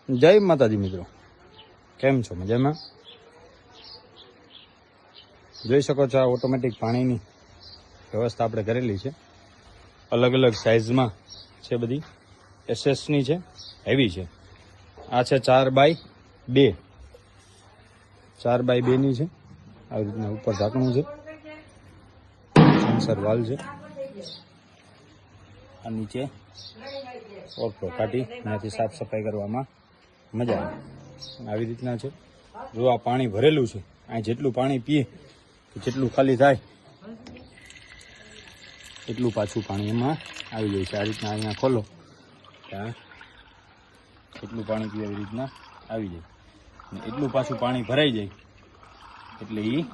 જય માતાજી મિત્રો, કેમ છો? મજામાં? જોઈ શકો છો આ ઓટોમેટિક પાણીની વ્યવસ્થા આપણે કરેલી છે. અલગ અલગ સાઇઝમાં છે, બધી એસએસની છે, હેવી છે. આ છે 4x2, 4x2ની છે. આવી રીતના ઉપર ઢાંકણું છે, સેન્સર વાલ છે. આ નીચે ઓરફો કાઢી એનાથી સાફ સફાઈ કરવામાં મજા આવે. આવી રીતના છે. જો આ પાણી ભરેલું છે, આ જેટલું પાણી પીએ કે જેટલું ખાલી થાય એટલું પાછું પાણી એમાં આવી જાય છે. આ રીતના અહીંયા ખોલો ત્યાં એટલું પાણી પીએ એવી રીતના આવી જાય, અને એટલું પાછું પાણી ભરાઈ જાય એટલે એ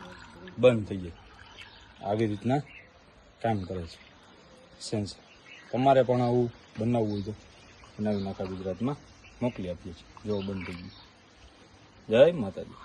બંધ થઈ જાય. આવી રીતના કામ કરે છે સેન્સર. તમારે પણ આવું બનાવવું હોય તો બનાવી નાખા ગુજરાતમાં મોકલી આપીએ છીએ. જો બંધ થઈ ગયું. જય માતાજી.